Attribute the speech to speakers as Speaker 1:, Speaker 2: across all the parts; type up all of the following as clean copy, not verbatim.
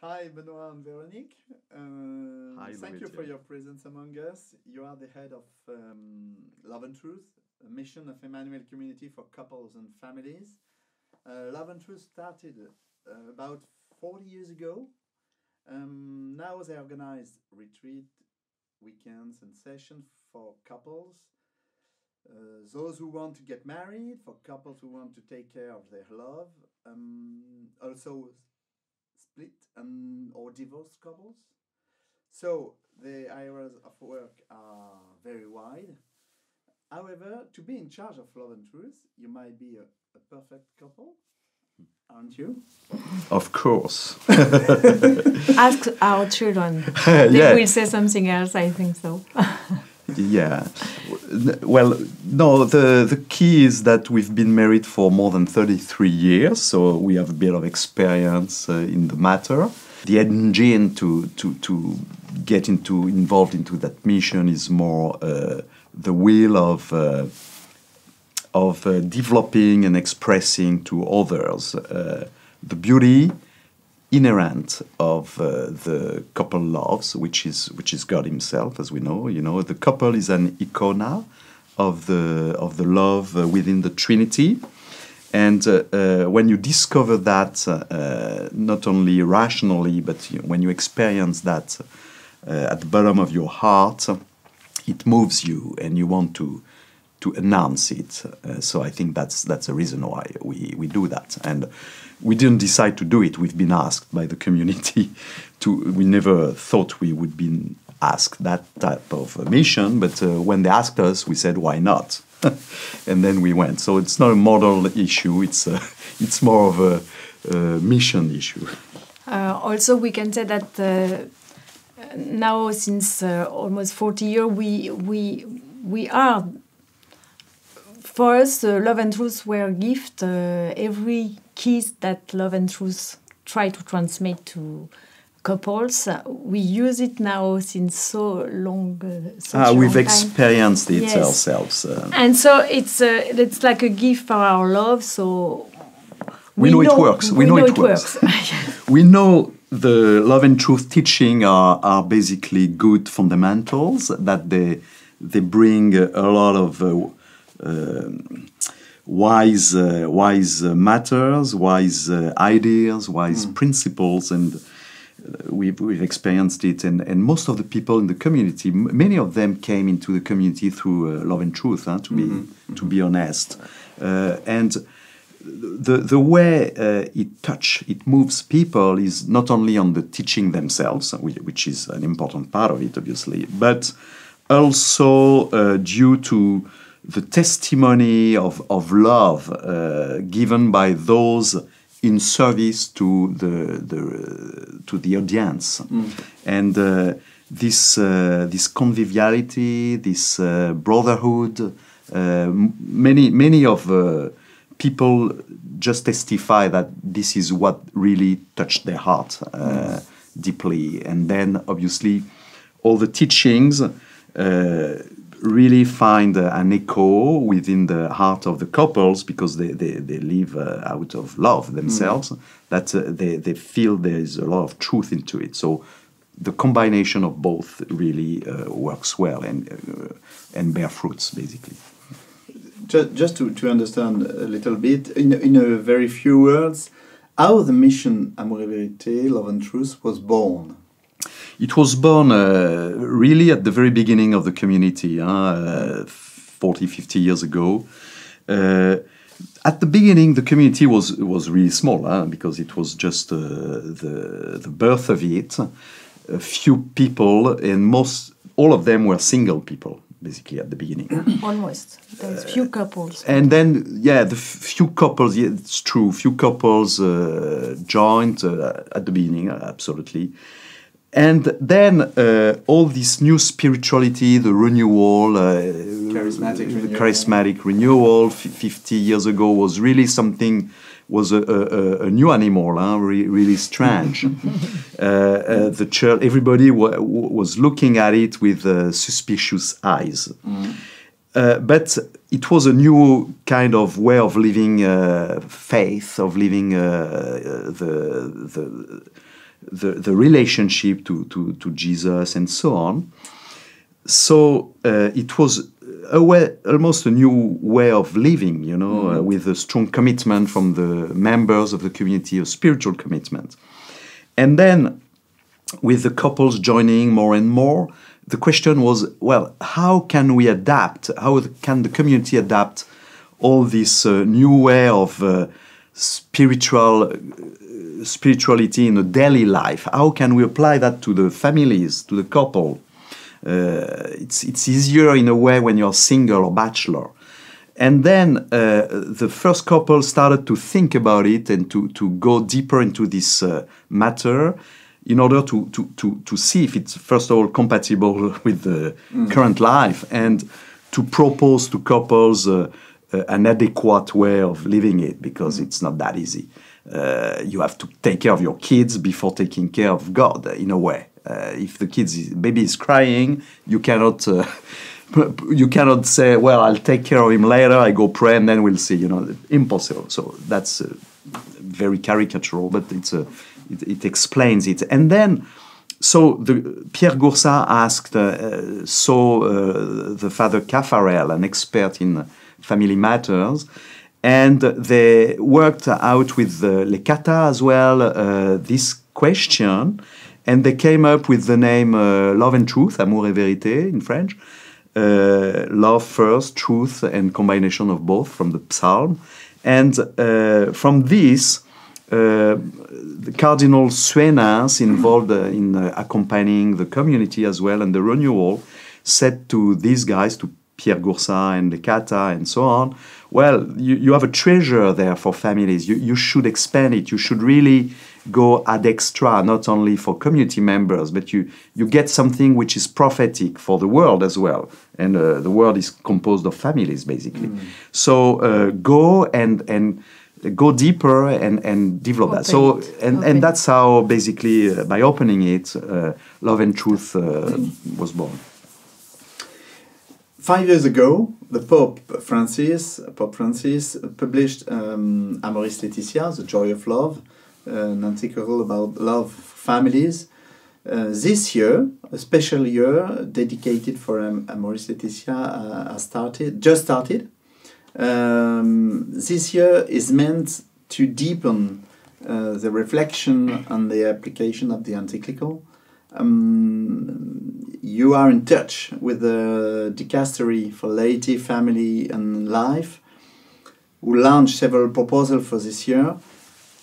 Speaker 1: Hi, Benoît and Véronique.
Speaker 2: Hi,
Speaker 1: Thank you for
Speaker 2: Louis-Etienne.
Speaker 1: your presence among us. You are the head of Love and Truth, a mission of Emmanuel Community for couples and families. Love and Truth started about 40 years ago. Now they organize retreat, weekends, and sessions for couples. Those who want to get married, for couples who want to take care of their love, also split and or divorced couples. So the areas of work are very wide. However, to be in charge of Love and Truth, you might be a perfect couple, aren't you?
Speaker 2: Of course.
Speaker 3: Ask our children.
Speaker 2: Yeah.
Speaker 3: They will say something else, I think so.
Speaker 2: Yeah. Well, no, the key is that we've been married for more than 33 years, so we have a bit of experience in the matter. The engine to get involved into that mission is more the will of developing and expressing to others the beauty inherent of the couple loves, which is God Himself, as we know. You know, the couple is an icona of the love within the Trinity, and when you discover that, not only rationally, but when you experience that at the bottom of your heart, it moves you, and you want to announce it. So I think that's the reason why we do that. And we didn't decide to do it. We've been asked by the community we never thought we would be asked that type of a mission, but when they asked us, we said, why not? And then we went. So it's not a model issue, it's more of a mission issue.
Speaker 3: Also, we can say that now, since almost 40 years, we are. For us, Love and Truth were a gift. Every kiss that Love and Truth try to transmit to couples, we use it now since so long.
Speaker 2: We've experienced it ourselves.
Speaker 3: And so it's like a gift for our love. So
Speaker 2: we know it works. We know it works. We know the Love and Truth teaching are basically good fundamentals, that they bring a lot of wise matters, wise ideas, wise principles, and we've experienced it. And most of the people in the community, many of them came into the community through Love and Truth, to be honest. And the way it moves people is not only on the teaching themselves, which is an important part of it, obviously, but also due to the testimony of love given by those in service to the audience, and this conviviality, this brotherhood. Many of people just testify that this is what really touched their heart deeply, and then obviously all the teachings really find an echo within the heart of the couples, because they live out of love themselves, that they feel there is a lot of truth into it. So the combination of both really works well and bear fruits, basically.
Speaker 1: Just to understand a little bit, in a very few words, how the mission Amoris Laetitia, Love and Truth, was born.
Speaker 2: It was born really at the very beginning of the community, 40, 50 years ago. At the beginning, the community was really small, because it was just the birth of it. A few people, and all of them were single people, basically, at the beginning.
Speaker 3: Almost. There's few couples.
Speaker 2: And then, the few couples, it's true, few couples joined at the beginning, absolutely. And then all this new spirituality, the renewal, charismatic renewal 50 years ago was really something, was a new animal, really strange. The church, everybody was looking at it with suspicious eyes. But it was a new kind of way of living faith, of living the relationship to Jesus and so on. So it was almost a new way of living, you know, with a strong commitment from the members of the community, a spiritual commitment. And then, with the couples joining more and more, the question was, well, how can we adapt? How can the community adapt all this new way of spirituality in a daily life? How can we apply that to the families, to the couple? It's easier in a way when you're single or bachelor. And then the first couple started to think about it and to go deeper into this matter in order to see if it's, first of all, compatible with the current life, and to propose to couples an adequate way of living it, because it's not that easy. You have to take care of your kids before taking care of God, in a way. If the baby is crying, you cannot say, well, I'll take care of him later, I go pray and then we'll see, you know, impossible. So that's very caricatural, but it explains it. And then, so Pierre Goursat asked, the Father Caffarel, an expert in family matters, and they worked out with Les Cata as well this question, and they came up with the name Love and Truth, Amour et Vérité in French. Love first, truth, and combination of both from the psalm. And from this, the Cardinal Suenas, involved in accompanying the community as well and the renewal, said to these guys, to Pierre Goursat and Les Cata and so on, well, you have a treasure there for families. You should expand it. You should really go ad extra, not only for community members, but you get something which is prophetic for the world as well. And the world is composed of families, basically. So go and go deeper and develop that. So and that's how, basically, by opening it, Love and Truth was born.
Speaker 1: 5 years ago, the Pope Francis published Amoris Laetitia, The Joy of Love, an encyclical about love, families. This year, a special year dedicated for Amoris Laetitia just started. This year is meant to deepen the reflection on the application of the encyclical. You are in touch with the Dicastery for Laity, Family and Life, who launched several proposals for this year.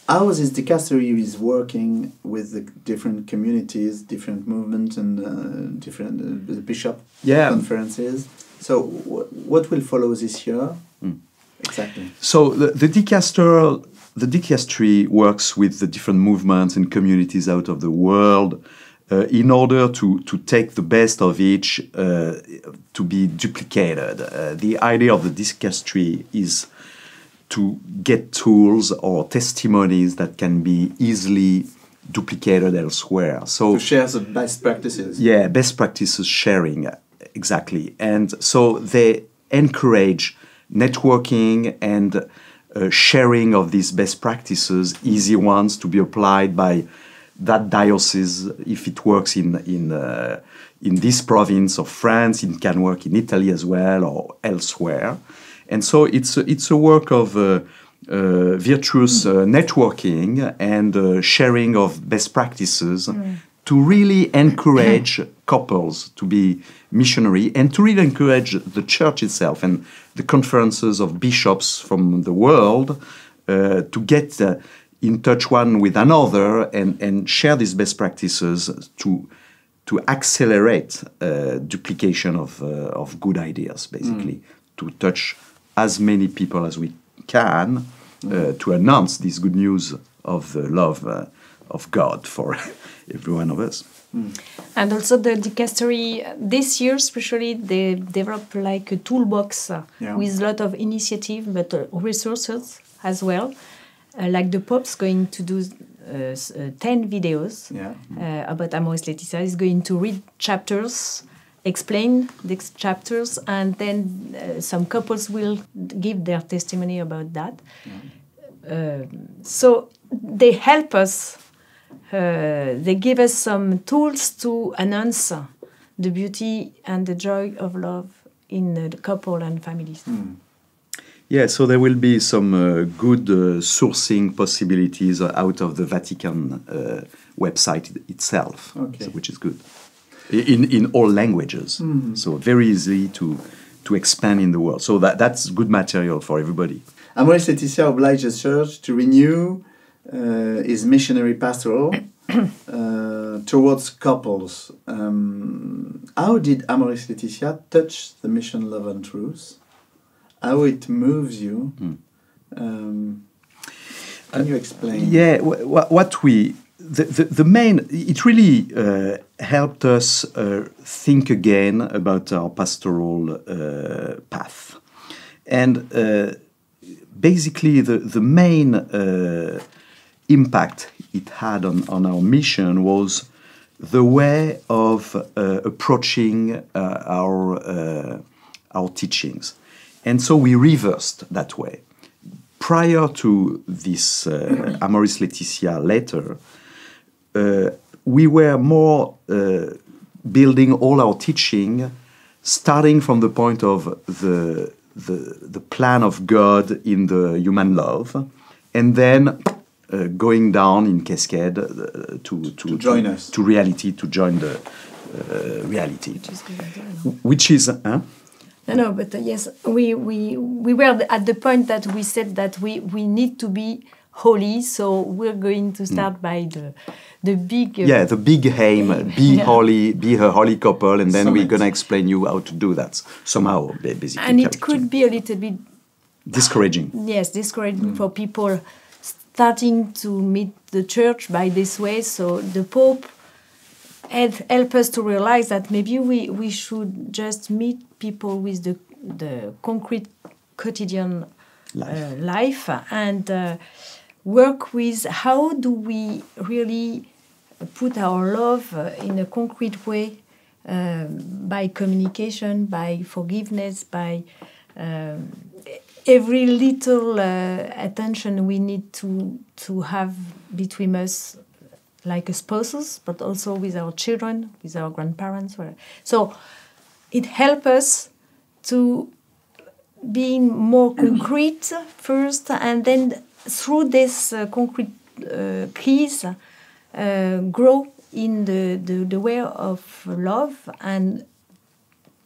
Speaker 1: How this Dicastery is working with the different communities, different movements, and different the bishop conferences. So, what will follow this year? Exactly.
Speaker 2: So the Dicastery works with the different movements and communities out of the world in order to take the best of each to be duplicated. The idea of the Dicastery is to get tools or testimonies that can be easily duplicated elsewhere. So
Speaker 1: to share the best practices.
Speaker 2: Yeah, best practices sharing, exactly. And so they encourage networking and sharing of these best practices, easy ones to be applied by that diocese. If it works in this province of France, it can work in Italy as well or elsewhere. And so it's a work of virtuous networking and sharing of best practices to really encourage couples to be missionary and to really encourage the church itself and the conferences of bishops from the world to get in touch one with another and share these best practices to accelerate duplication of good ideas, basically, to touch as many people as we can to announce this good news of the love of God for every one of us.
Speaker 3: And also the Dicastery, this year especially, they developed like a toolbox with a lot of initiative, but resources as well. Like the Pope's going to do 10 videos about Amoris Laetitia. He's going to read chapters, explain these chapters, and then some couples will give their testimony about that. So they help us they give us some tools to announce the beauty and the joy of love in the couple and families.
Speaker 2: Yeah, so there will be some good sourcing possibilities out of the Vatican website itself,
Speaker 1: Okay.
Speaker 2: which is good. In all languages, so very easy to expand in the world. So that's good material for everybody.
Speaker 1: Amoris Laetitia obliged the church to renew his missionary pastoral towards couples. How did Amoris Laetitia touch the mission Love and Truth? How it moves you? Can you explain?
Speaker 2: Yeah, what we the main, it really helped us think again about our pastoral path, and basically the main impact it had on our mission was the way of approaching our teachings, and so we reversed that way. Prior to this Amoris Laetitia letter, we were more building all our teaching starting from the point of the plan of God in the human love, and then going down in cascade to
Speaker 1: join us,
Speaker 2: to reality, to join the reality, which is.
Speaker 3: No, but yes, we were at the point that we said that we need to be holy, so we're going to start by the big...
Speaker 2: the big aim, be holy, be a holy couple, and then we're going to explain you how to do that, somehow, basically.
Speaker 3: And it could be a little bit...
Speaker 2: discouraging.
Speaker 3: Yes, discouraging for people starting to meet the church by this way, so the Pope help us to realize that maybe we should just meet people with the concrete quotidian life and work with how do we really put our love in a concrete way by communication, by forgiveness, by every little attention we need to have between us, like as spouses, but also with our children, with our grandparents. So it helps us to be more concrete first, and then through this concrete keys, grow in the way of love and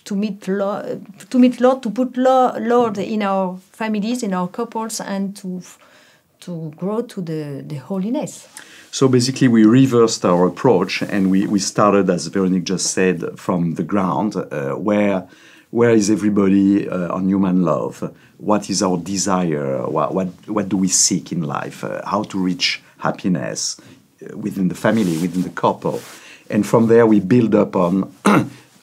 Speaker 3: to meet Lord, to put Lord in our families, in our couples, and to grow to the holiness.
Speaker 2: So basically, we reversed our approach, and we started, as Véronique just said, from the ground. Where is everybody on human love? What is our desire? What do we seek in life? How to reach happiness within the family, within the couple? And from there, we build up on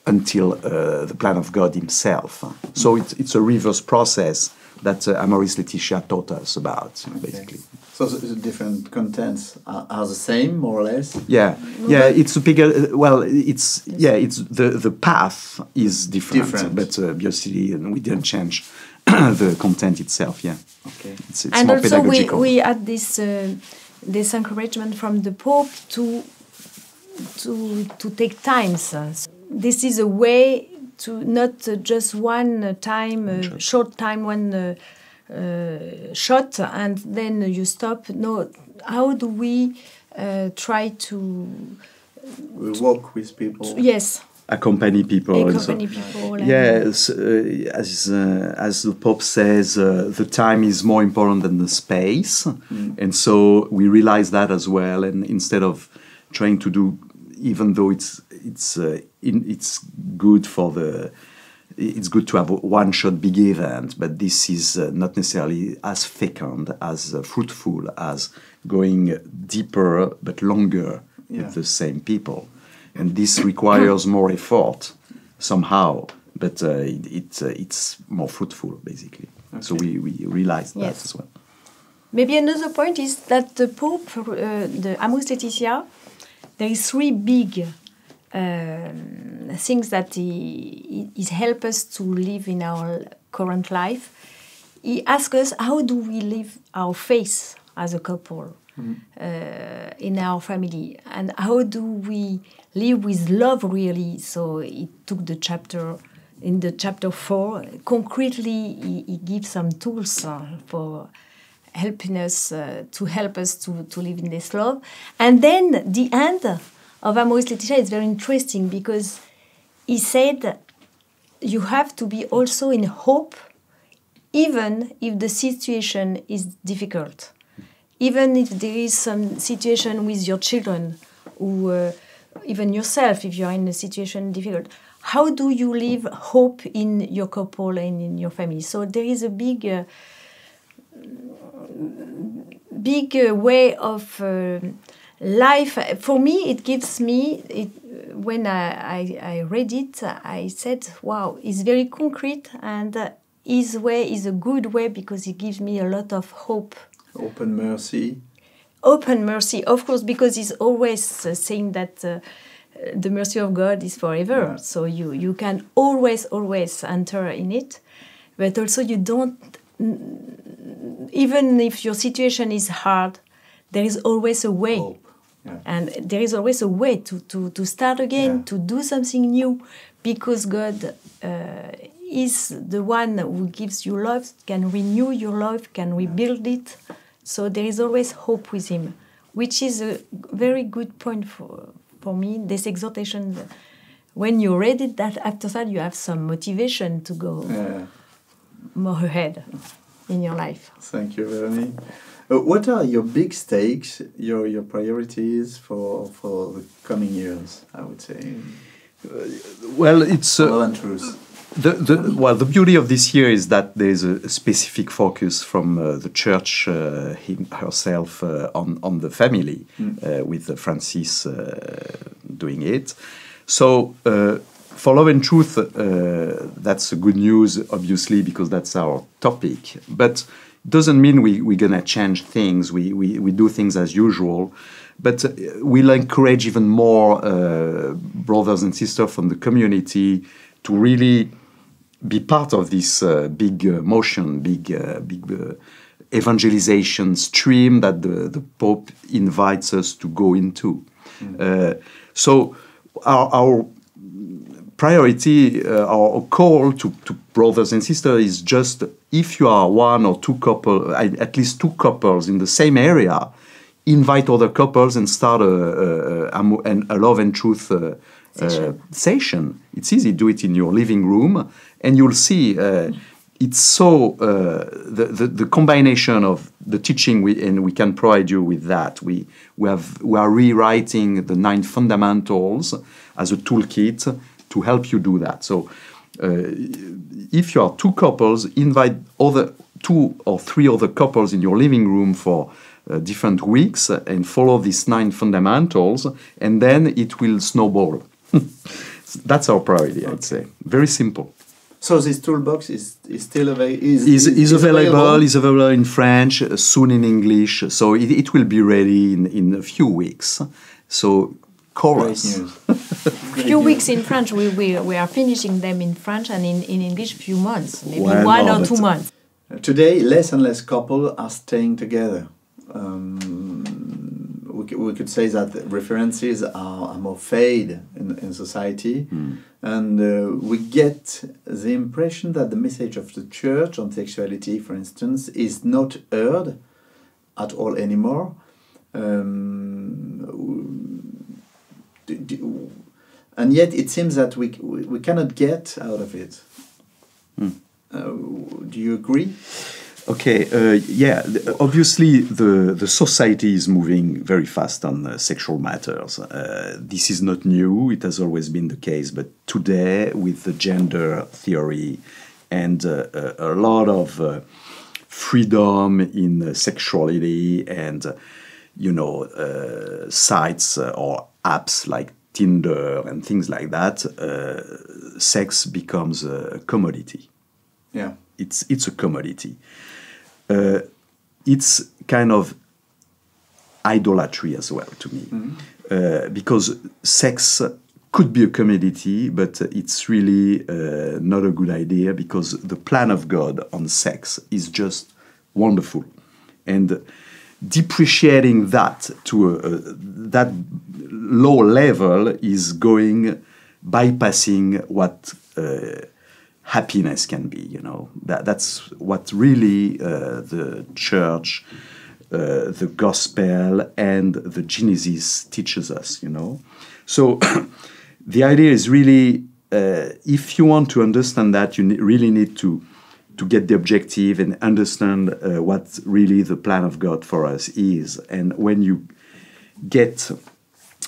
Speaker 2: until the plan of God Himself. So it's a reverse process that Amoris Laetitia taught us about, basically.
Speaker 1: So the different contents are the same, more or less.
Speaker 2: Yeah. It's a bigger. Well, it's the path is different. But obviously we didn't change the content itself. Yeah.
Speaker 1: Okay.
Speaker 2: It's
Speaker 3: and
Speaker 2: more
Speaker 3: also
Speaker 2: pedagogical.
Speaker 3: we had this encouragement from the Pope to take times. This is a way to not just one time, short time, one shot, and then you stop. No, how do we try to
Speaker 1: walk with people?
Speaker 3: Yes.
Speaker 2: Accompany people.
Speaker 3: Accompany people.
Speaker 2: Yes, as the Pope says, the time is more important than the space, and so we realize that as well. And instead of trying to do, even though it's good for the. It's good to have a one-shot big event, but this is not necessarily as fecund, as fruitful as going deeper but longer with the same people. And this requires more effort somehow, but it's more fruitful, basically. Okay. So we realized that as well.
Speaker 3: Maybe another point is that the Pope, the Amoris Laetitia, there is three big things that he help us to live in our current life. He asks us, how do we live our faith as a couple? in our family, and how do we live with love really? So it took the chapter. In the chapter 4, concretely, he gives some tools for helping us to help us to live in this love. And then the end of Amoris Laetitia is very interesting because he said you have to be also in hope, even if the situation is difficult, even if there is some situation with your children, or even yourself, if you are in a situation difficult. How do you live hope in your couple and in your family? So there is a big way of life. For me, it gives me, when I read it, I said, wow, it's very concrete, and his way is a good way because it gives me a lot of hope.
Speaker 1: Open mercy.
Speaker 3: Open mercy, of course, because he's always saying that the mercy of God is forever. Yeah. So you can always enter in it. But also you don't, even if your situation is hard, there is always a way.
Speaker 1: Hope. Yeah.
Speaker 3: And there is always a way to start again, to do something new, because God is the one who gives you love, can renew your love, can rebuild it. So there is always hope with him, which is a very good point for me, this exhortation. When you read it, that after that you have some motivation to go more ahead in your life.
Speaker 1: Thank you, Véronique. What are your big stakes, your priorities for the coming years, I would say?
Speaker 2: Well, it's...
Speaker 1: Love and truth.
Speaker 2: The beauty of this year is that there is a specific focus from the church herself on the family, with Francis doing it. So for Love and Truth, that's good news, obviously, because that's our topic. But it doesn't mean we're going to change things. We do things as usual. But we'll encourage even more brothers and sisters from the community to really be part of this big motion, big evangelization stream that the Pope invites us to go into. So our priority, our call to brothers and sisters is just, if you are one or two couples, at least two couples in the same area, invite other couples and start a Love and Truth session. It's easy, do it in your living room, and you'll see it's so the combination of the teaching we can provide you with that. We are rewriting the 9 fundamentals as a toolkit to help you do that. So if you are two couples, invite other 2 or 3 other couples in your living room for different weeks and follow these 9 fundamentals, and then it will snowball. That's our priority, I'd say. Very simple.
Speaker 1: So this toolbox is still available?
Speaker 2: Is available. Is available in French, soon in English. So it will be ready in a few weeks. So call us.
Speaker 3: Few weeks in French. We are finishing them in French, and in English few months, maybe 1 or 2 months.
Speaker 1: Today, less and less couples are staying together. We could say that references are more fade in society, and we get the impression that the message of the church on sexuality, for instance, is not heard at all anymore. And yet it seems that we cannot get out of it. Do you agree?
Speaker 2: Okay, obviously the society is moving very fast on sexual matters. This is not new, it has always been the case, but today with the gender theory and a lot of freedom in sexuality and, sites or apps like Tinder and things like that, sex becomes a commodity.
Speaker 1: Yeah.
Speaker 2: It's a commodity. It's kind of idolatry as well to me, because sex could be a commodity, but it's really not a good idea, because the plan of God on sex is just wonderful. And depreciating that to that low level is bypassing what happiness can be. You know, that's what really the church, the gospel, and the Genesis teaches us. You know, so the idea is really, if you want to understand that, you really need to get the objective and understand what really the plan of God for us is. And when you get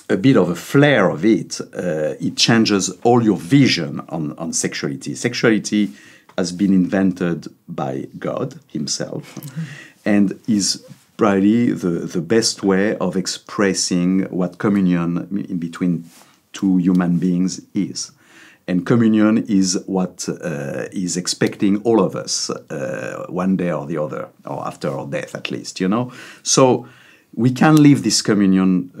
Speaker 2: a bit of a flair of it, it changes all your vision on sexuality. Sexuality has been invented by God himself, and is probably the best way of expressing what communion in between two human beings is. And communion is what is expecting all of us one day or the other, or after our death at least, you know. So we can live this communion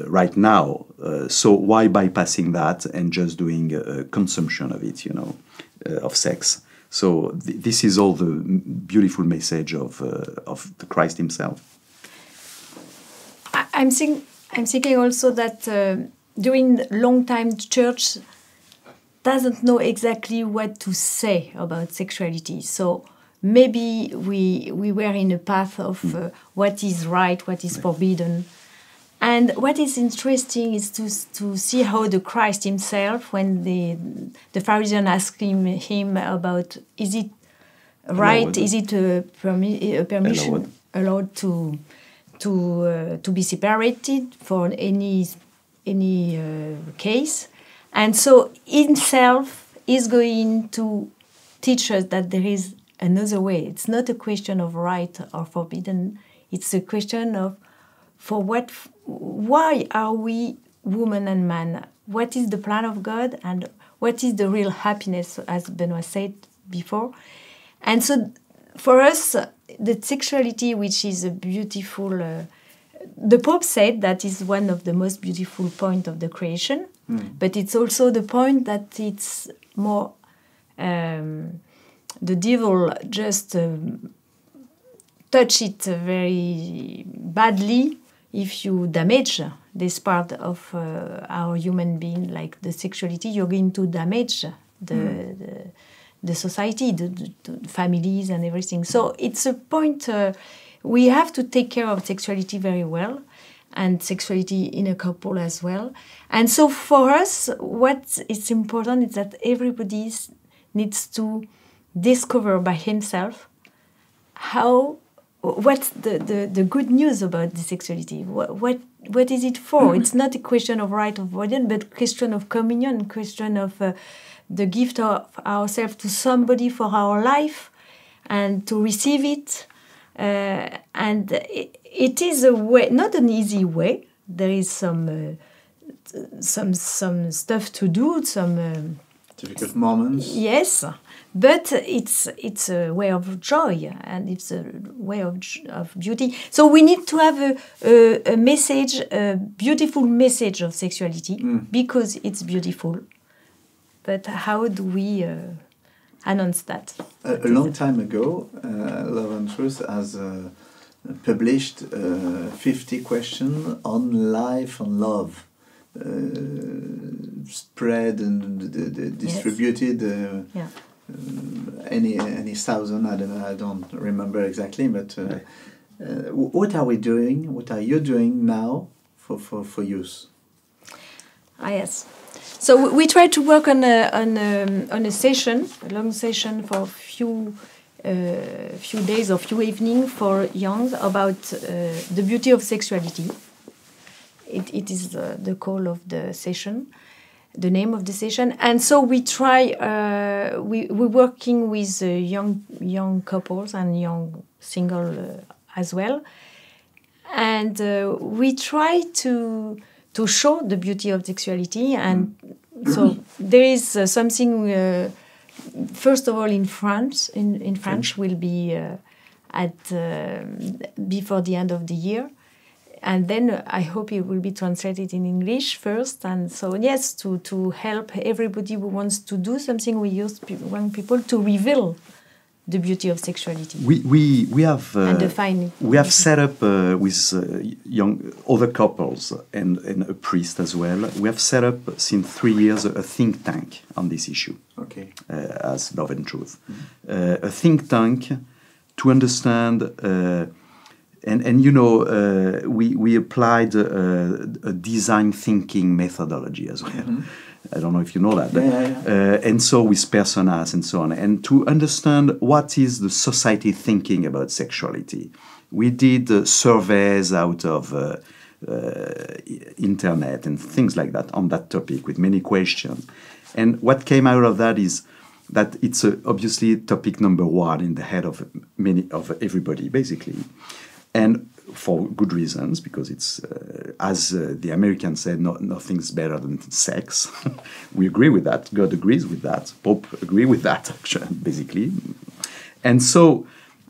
Speaker 2: right now. So why bypassing that and just doing consumption of it, you know, of sex? So this is all the beautiful message of the Christ himself.
Speaker 3: I'm thinking also that during long time church doesn't know exactly what to say about sexuality. So maybe we were in a path of what is right, what is forbidden. And what is interesting is to see how the Christ himself, when the Pharisee asked him about, is it right, allowed. Is it a permission allowed to be separated for any case? And so himself is going to teach us that there is another way. It's not a question of right or forbidden. It's a question of why are we woman and man? What is the plan of God, and what is the real happiness, as Benoît said before? And so for us, the sexuality, which is a beautiful... the Pope said that is one of the most beautiful points of the creation. But it's also the point that it's more the devil just touch it very badly if you damage this part of our human being, like the sexuality. You're going to damage the society, the families and everything. So it's a point we have to take care of sexuality very well, and sexuality in a couple as well. And so for us, what is important is that everybody needs to discover by himself what's the good news about the sexuality. What is it for? It's not a question of right or forbidden, but a question of communion, a question of the gift of ourselves to somebody for our life, and to receive it. And it is a way, not an easy way. There is some stuff to do, some
Speaker 1: difficult moments.
Speaker 3: Yes, but it's a way of joy, and it's a way of beauty. So we need to have a message, a beautiful message of sexuality, because it's beautiful. But how do we announce that?
Speaker 1: A long time ago, Love and Truth has published 50 questions on life and love, spread and distributed. Any thousand, I don't remember exactly, but what are we doing? What are you doing now for youth?
Speaker 3: Yes. So we try to work on a session, a long session for few days or few evenings for young about the beauty of sexuality. It is the call of the session, the name of the session. And so we try, we're working with young couples and young single as well. And we try to show the beauty of sexuality. And so there is something, first of all, in France, in French will be before the end of the year. And then I hope it will be translated in English first. And so, yes, to help everybody who wants to do something with young people to reveal the beauty of sexuality.
Speaker 2: We have
Speaker 3: and define it.
Speaker 2: We have set up with young other couples and a priest as well. We have set up since 3 years a think tank on this issue.
Speaker 1: Okay.
Speaker 2: As Love and Truth, a think tank to understand. And you know, we applied a design thinking methodology as well.
Speaker 1: Mm-hmm.
Speaker 2: I don't know if you know that. But,
Speaker 1: Yeah.
Speaker 2: and so with personas and so on. And to understand what is the society thinking about sexuality, we did surveys out of internet and things like that on that topic with many questions. And what came out of that is that it's obviously topic number one in the head of everybody, basically. And for good reasons, because it's, as the Americans said, nothing's better than sex. We agree with that. God agrees with that. Pope agrees with that, actually, basically. And so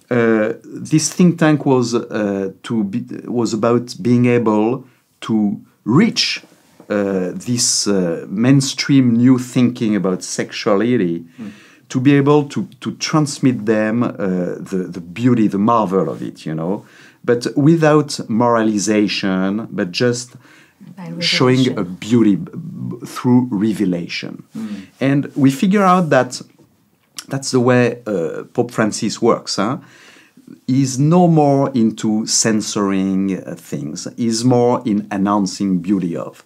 Speaker 2: this think tank was about being able to reach this mainstream new thinking about sexuality, to be able to transmit them the beauty, the marvel of it, you know, but without moralization, but just showing a beauty through revelation. And we figure out that that's the way Pope Francis works. He's no more into censoring things. He's more in announcing beauty of.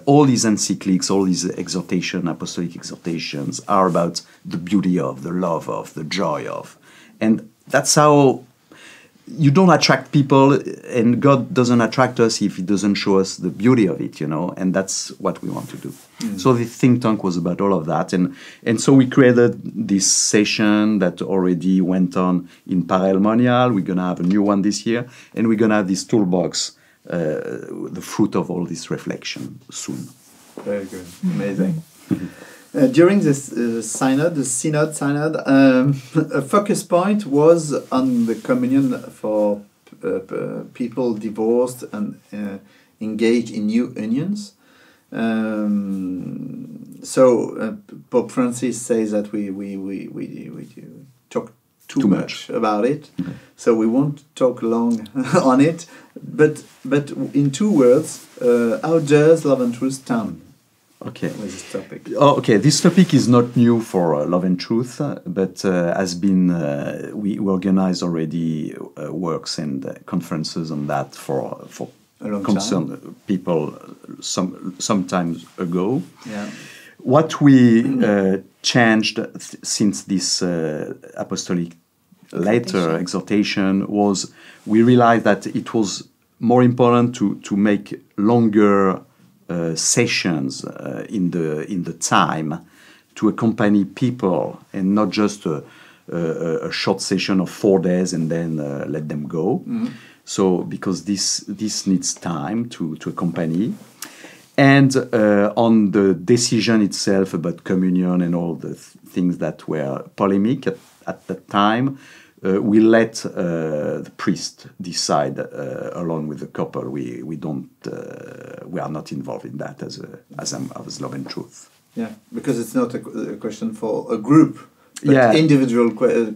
Speaker 2: All these encyclics, all these apostolic exhortations are about the beauty of, the love of, the joy of. And that's how you don't attract people, and God doesn't attract us if He doesn't show us the beauty of it, you know, and that's what we want to do. So the think tank was about all of that, and so we created this session that already went on in Parelmonial. We're going to have a new one this year, and we're going to have this toolbox, the fruit of all this reflection soon.
Speaker 1: Very good. Amazing. During this synod, a focus point was on the communion for people divorced and engaged in new unions. So Pope Francis says that we talk too much about it, so we won't talk long on it. But in 2 words, how does Love and Truth stand?
Speaker 2: Okay.
Speaker 1: With this topic.
Speaker 2: Okay, this topic is not new for Love and Truth, but has been we organized already works and conferences on that for
Speaker 1: a long
Speaker 2: concerned
Speaker 1: time.
Speaker 2: People some time ago.
Speaker 1: Yeah.
Speaker 2: What we changed since this Apostolic Letter exhortation was we realized that it was more important to make longer sessions in the time to accompany people, and not just a short session of 4 days and then let them go. So because this needs time to accompany. And on the decision itself about communion and all the things that were polemic at that time, we let the priest decide along with the couple. We don't. We are not involved in that as Love and Truth.
Speaker 1: Yeah, because it's not a question for a group, but individual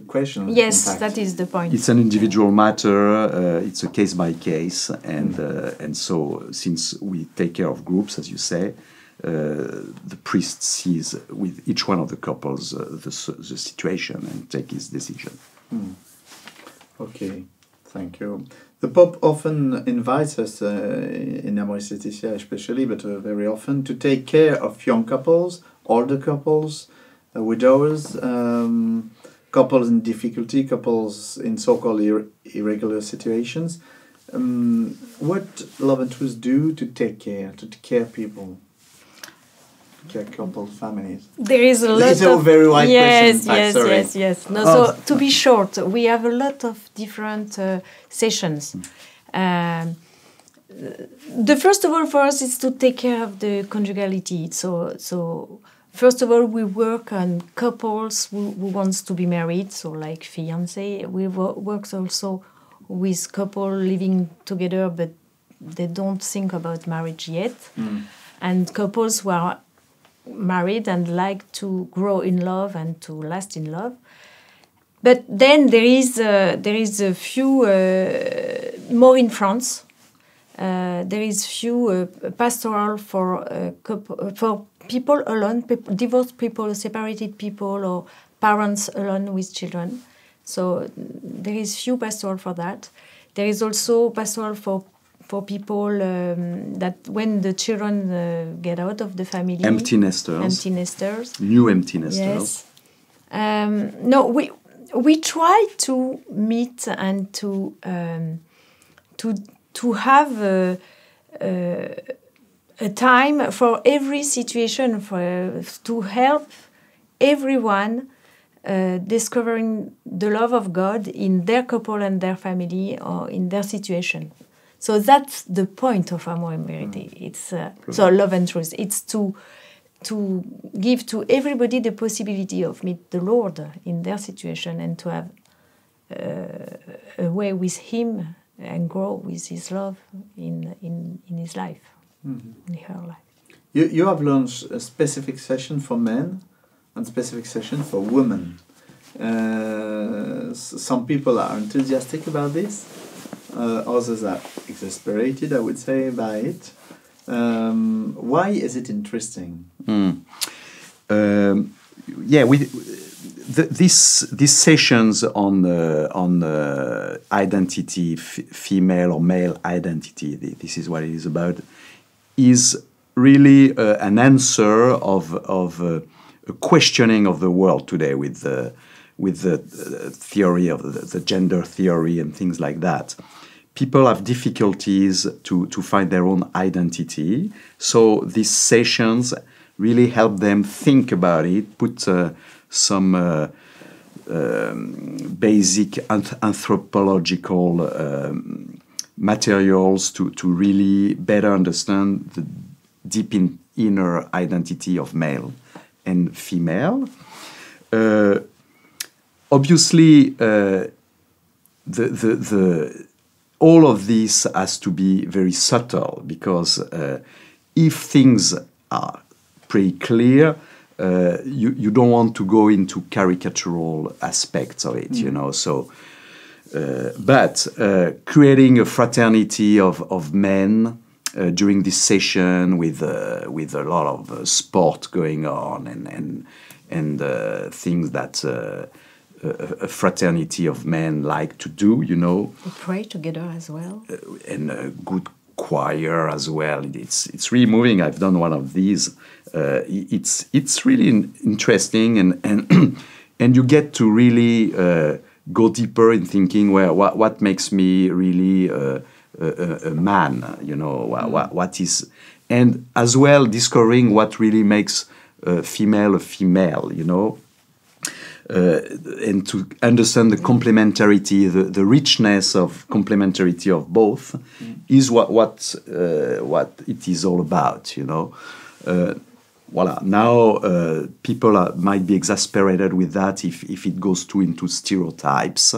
Speaker 1: question.
Speaker 3: Yes, that is the point.
Speaker 2: It's an individual matter. It's a case by case, and so since we take care of groups, as you say, the priest sees with each one of the couples the situation and take his decision.
Speaker 1: Okay, thank you. The Pope often invites us, in Amoris Laetitia especially, but very often, to take care of young couples, older couples, widowers, couples in difficulty, couples in so-called irregular situations. What Love and Truth do to take care people? Couple families.
Speaker 3: There is a lot
Speaker 1: These are very wide questions.
Speaker 3: Yes. No, so to be short, we have a lot of different sessions. The first of all for us is to take care of the conjugality. So first of all, we work on couples who wants to be married, so like fiancé. We work also with couple living together, but they don't think about marriage yet, and couples who are married and like to grow in love and to last in love. But then there is a few more in France. There is few pastoral for people alone, divorced people, separated people, or parents alone with children. So there is few pastoral for that. There is also pastoral for people that when the children get out of the family.
Speaker 2: Empty nesters.
Speaker 3: Empty nesters.
Speaker 2: New empty nesters.
Speaker 3: Yes. No, we try to meet and to have a time for every situation to help everyone discovering the love of God in their couple and their family or in their situation. So that's the point of Amoris Laetitia. It's so love and truth. It's to give to everybody the possibility of meet the Lord in their situation and to have a way with Him and grow with His love in his life, in her life.
Speaker 1: You have launched a specific session for men and specific session for women. Some people are enthusiastic about this. Others are exasperated, I would say, by it. Why is it interesting?
Speaker 2: These sessions on identity, female or male identity, this is what it is about, is really an answer of a questioning of the world today with the theory of the gender theory and things like that. People have difficulties to find their own identity, so these sessions really help them think about it, put some basic anthropological materials to really better understand the deep inner identity of male and female. Obviously, all of this has to be very subtle, because if things are pretty clear, you don't want to go into caricatural aspects of it, you know. So, but creating a fraternity of men during this session with a lot of sport going on and things that a fraternity of men like to do, you know.
Speaker 3: We pray together as well.
Speaker 2: And a good choir as well. It's really moving. I've done one of these. It's really interesting, and you get to really go deeper in thinking, well, what makes me really a man, you know, what is, and as well discovering what really makes a female, you know. And to understand the complementarity, the richness of complementarity of both, is what it is all about, you know. Voila. Now people might be exasperated with that if it goes too into stereotypes.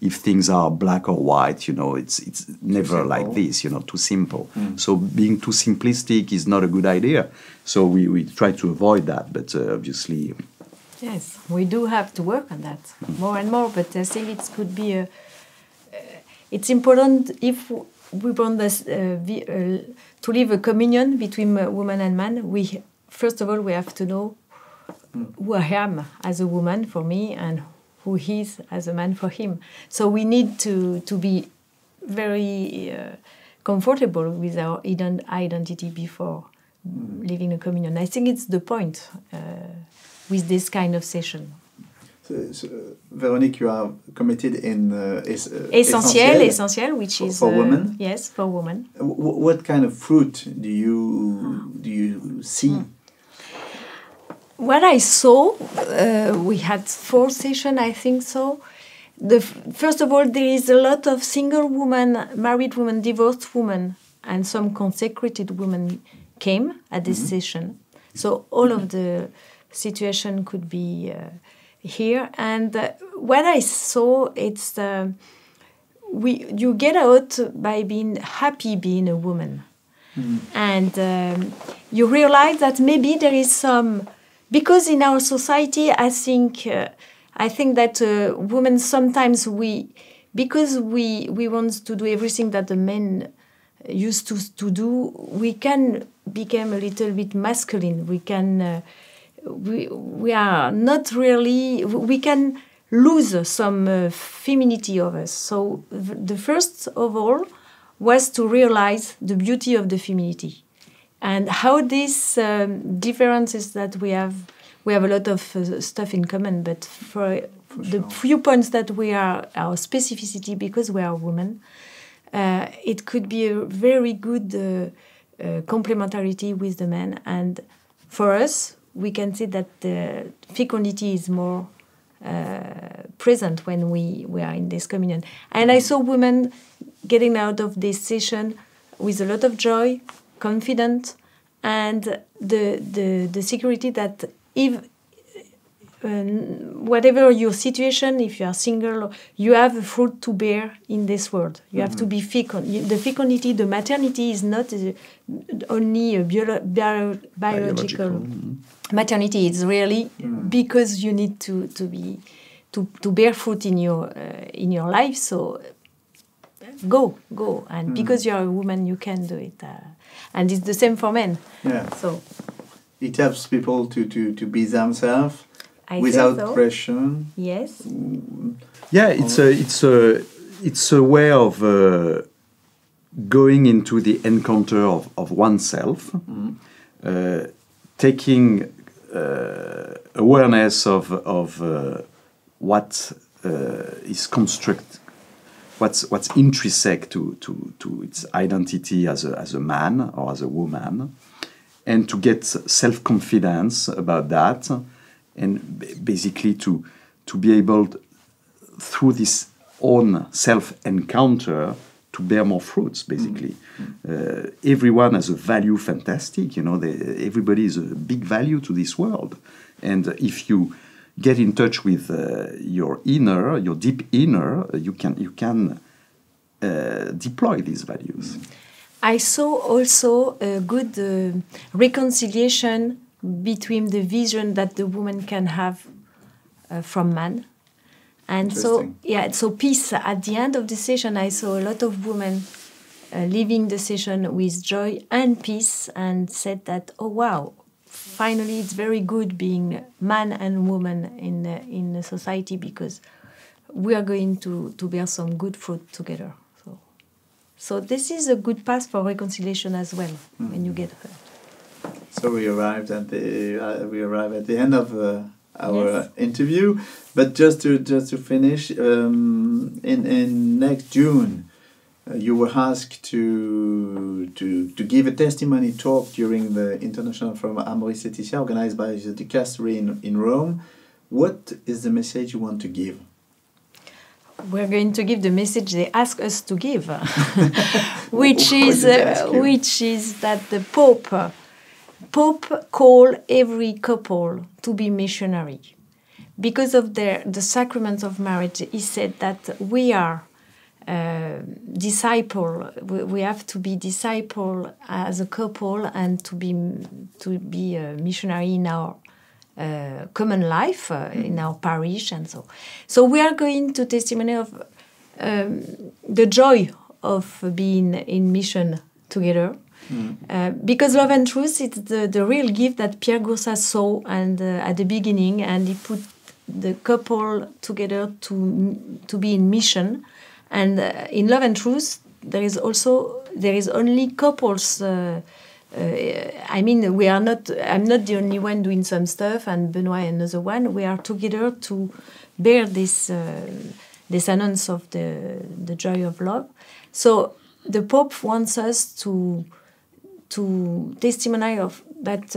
Speaker 2: If things are black or white, you know, it's never like this, you know, too simple. So being too simplistic is not a good idea. So we try to avoid that, but obviously.
Speaker 3: Yes, we do have to work on that more and more, but I think it could be it's important if we want this, to live a communion between woman and man. First of all, we have to know who I am as a woman for me and who he is as a man for him. So we need to be very comfortable with our identity before living a communion. I think it's the point. With this kind of session.
Speaker 1: So, Véronique, you are committed in
Speaker 3: Essentiel, which is
Speaker 1: for women.
Speaker 3: Yes, for women.
Speaker 1: What kind of fruit do you see?
Speaker 3: What I saw, we had 4 sessions, I think so. First of all, there is a lot of single women, married women, divorced women, and some consecrated women came at this session. So all of the situation could be here, and what I saw, it's you get out by being happy being a woman, and you realize that maybe there is some, because in our society I think I think that women sometimes because we want to do everything that the men used to do, we can become a little bit masculine. We can we are not really. We can lose some femininity of us. So the first of all was to realize the beauty of the femininity and how these differences that we have a lot of stuff in common, but for the few points that we are our specificity because we are women, it could be a very good complementarity with the men. And for us, we can see that the fecundity is more present when we are in this communion. And I saw women getting out of this session with a lot of joy, confident, and the security that if whatever your situation, if you are single, you have a fruit to bear in this world. You have to be fecund. The fecundity, the maternity is not only a biological maternity. It's really because you need to bear fruit in your life. So go, and because you are a woman, you can do it. And it's the same for men.
Speaker 1: Yeah.
Speaker 3: So
Speaker 1: it helps people to be themselves.
Speaker 3: I
Speaker 1: without
Speaker 3: so.
Speaker 1: pressure.
Speaker 3: Yes.
Speaker 2: Yeah, it's a way of going into the encounter of oneself, taking awareness of what is what's intrinsic to its identity as a man or as a woman, and to get self-confidence about that. And basically to be able, through this own self-encounter, to bear more fruits, basically. Everyone has a value fantastic, everybody is a big value to this world. And if you get in touch with your inner, your deep inner, you can deploy these values.
Speaker 3: I saw also a good reconciliation between the vision that the woman can have from man. And so peace. At the end of the session, I saw a lot of women leaving the session with joy and peace and said that, oh, wow, finally it's very good being man and woman in the society because we are going to bear some good fruit together. So this is a good path for reconciliation as well when you get hurt.
Speaker 1: So we arrived at the end of our interview, but just to finish, in next June, you were asked to give a testimony talk during the International Forum Amoris Laetitia, organized by the Dicastery in Rome. What is the message you want to give?
Speaker 3: We're going to give the message they ask us to give, which is that the Pope call every couple to be missionary. Because of the sacrament of marriage, he said that we are disciple. We have to be disciple as a couple and to be a missionary in our common life, in our parish, and so. So we are going to testimony of the joy of being in mission together. Because love and truth is the real gift that Pierre Goursat saw and at the beginning, and he put the couple together to be in mission. And in love and truth, there is only couples. I mean, I'm not the only one doing some stuff, and Benoît another one. We are together to bear this announcement of the joy of love. So the Pope wants us to testimony of that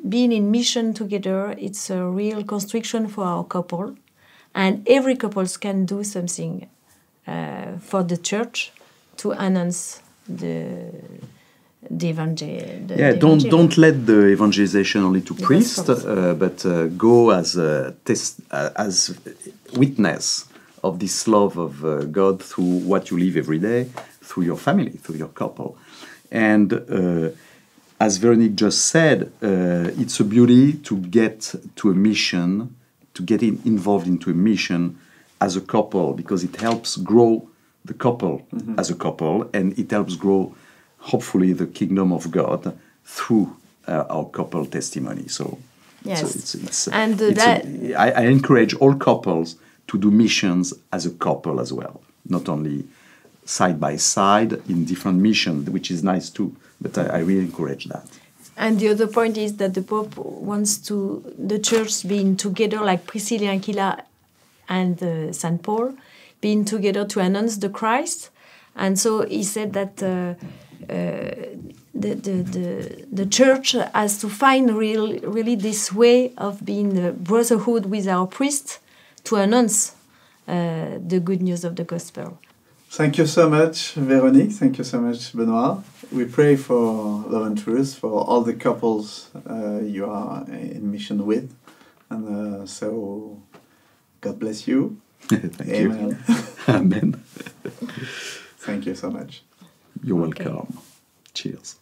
Speaker 3: being in mission together, it's a real construction for our couple, and every couples can do something for the church to announce the evangel.
Speaker 2: Don't let the evangelization only to priests, but go as witness of this love of God through what you live every day, through your family, through your couple. And as Véronique just said, it's a beauty to get to a mission to get involved into a mission as a couple, because it helps grow the couple as a couple, and it helps grow, hopefully, the kingdom of God through our couple testimony. So,
Speaker 3: Yes.
Speaker 2: I encourage all couples to do missions as a couple as well, not only side by side in different missions, which is nice too, but I really encourage that.
Speaker 3: And the other point is that the Pope wants the church being together, like Priscilla and Aquila and St. Paul, being together to announce the Christ. And so he said that the church has to find really this way of being brotherhood with our priests to announce the good news of the gospel.
Speaker 1: Thank you so much, Véronique. Thank you so much, Benoît. We pray for Love and Truth, for all the couples you are in mission with. And so, God bless you.
Speaker 2: Thank
Speaker 1: Amen.
Speaker 2: you. Amen.
Speaker 1: Thank you so much.
Speaker 2: You're welcome. Cheers.